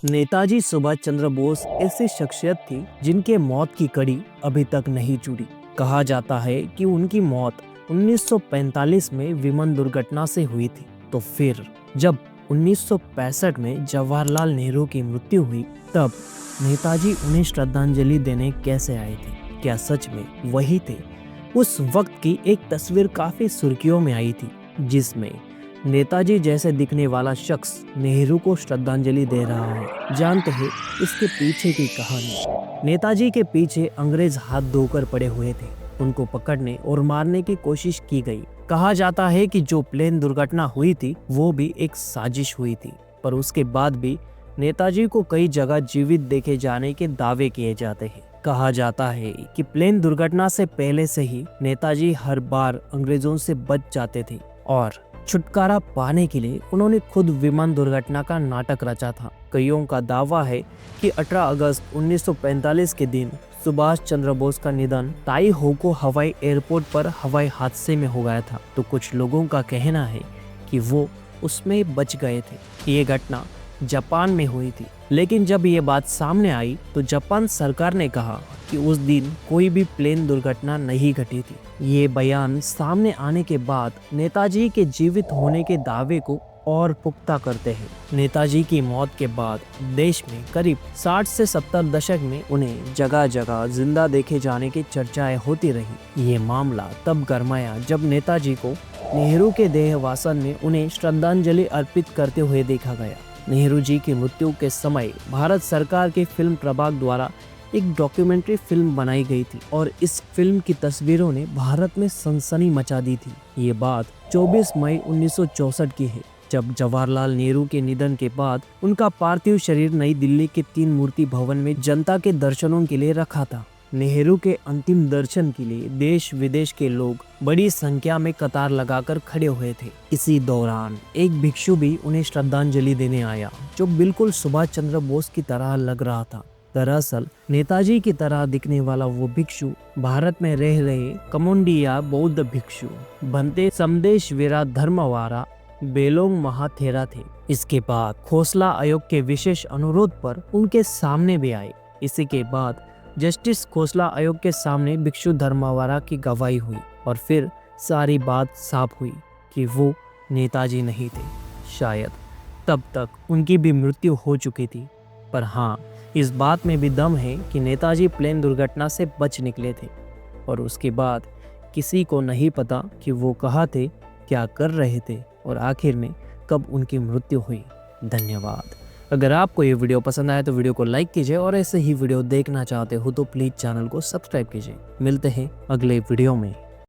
नेताजी सुभाष चंद्र बोस ऐसी शख्सियत थी जिनके मौत की कड़ी अभी तक नहीं जुड़ी। कहा जाता है कि उनकी मौत 1945 में विमान दुर्घटना से हुई थी। तो फिर जब 1965 में जवाहरलाल नेहरू की मृत्यु हुई, तब नेताजी उन्हें श्रद्धांजलि देने कैसे आए थे? क्या सच में वही थे? उस वक्त की एक तस्वीर काफी सुर्खियों में आई थी, जिसमें नेताजी जैसे दिखने वाला शख्स नेहरू को श्रद्धांजलि दे रहा है। जानते हैं इसके पीछे की कहानी। नेताजी के पीछे अंग्रेज हाथ धोकर पड़े हुए थे। उनको पकड़ने और मारने की कोशिश की गई। कहा जाता है कि जो प्लेन दुर्घटना हुई थी वो भी एक साजिश हुई थी, पर उसके बाद भी नेताजी को कई जगह जीवित देखे जाने के दावे किए जाते हैं। कहा जाता है कि प्लेन दुर्घटना से पहले से ही नेताजी हर बार अंग्रेजों से बच जाते थे और छुटकारा पाने के लिए उन्होंने खुद विमान दुर्घटना का नाटक रचा था। कईयों का दावा है कि 18 अगस्त 1945 के दिन सुभाष चंद्र बोस का निधन ताई होको हवाई एयरपोर्ट पर हवाई हादसे में हो गया था। तो कुछ लोगों का कहना है कि वो उसमें बच गए थे। ये घटना जापान में हुई थी, लेकिन जब ये बात सामने आई तो जापान सरकार ने कहा कि उस दिन कोई भी प्लेन दुर्घटना नहीं घटी थी। ये बयान सामने आने के बाद नेताजी के जीवित होने के दावे को और पुख्ता करते हैं। नेताजी की मौत के बाद देश में करीब 60 से 70 दशक में उन्हें जगह जगह जिंदा देखे जाने की चर्चाएं होती रही। ये मामला तब गरमाया जब नेताजी को नेहरू के देहवासन में उन्हें श्रद्धांजलि अर्पित करते हुए देखा गया। नेहरू जी की मृत्यु के समय भारत सरकार के फिल्म प्रभाग द्वारा एक डॉक्यूमेंट्री फिल्म बनाई गई थी और इस फिल्म की तस्वीरों ने भारत में सनसनी मचा दी थी। ये बात 24 मई 1964 की है, जब जवाहरलाल नेहरू के निधन के बाद उनका पार्थिव शरीर नई दिल्ली के 3 मूर्ति भवन में जनता के दर्शनों के लिए रखा था। नेहरू के अंतिम दर्शन के लिए देश विदेश के लोग बड़ी संख्या में कतार लगाकर खड़े हुए थे। इसी दौरान एक भिक्षु भी उन्हें श्रद्धांजलि देने आया, जो बिल्कुल सुभाष चंद्र बोस की तरह लग रहा था। दरअसल नेताजी की तरह दिखने वाला वो भिक्षु भारत में रह रहे कमोंडिया बौद्ध भिक्षु बनते समदेशवीरा धर्मवारा बेलोंग महाथेरा थे। इसके बाद खोसला आयोग के विशेष अनुरोध पर उनके सामने भी आए। इसी के बाद जस्टिस खोसला आयोग के सामने भिक्षु धर्मवारा की गवाही हुई और फिर सारी बात साफ हुई कि वो नेताजी नहीं थे। शायद तब तक उनकी भी मृत्यु हो चुकी थी, पर हाँ, इस बात में भी दम है कि नेताजी प्लेन दुर्घटना से बच निकले थे और उसके बाद किसी को नहीं पता कि वो कहाँ थे, क्या कर रहे थे और आखिर में कब उनकी मृत्यु हुई। धन्यवाद। अगर आपको ये वीडियो पसंद आया तो वीडियो को लाइक कीजिए और ऐसे ही वीडियो देखना चाहते हो तो प्लीज़ चैनल को सब्सक्राइब कीजिए। मिलते हैं अगले वीडियो में।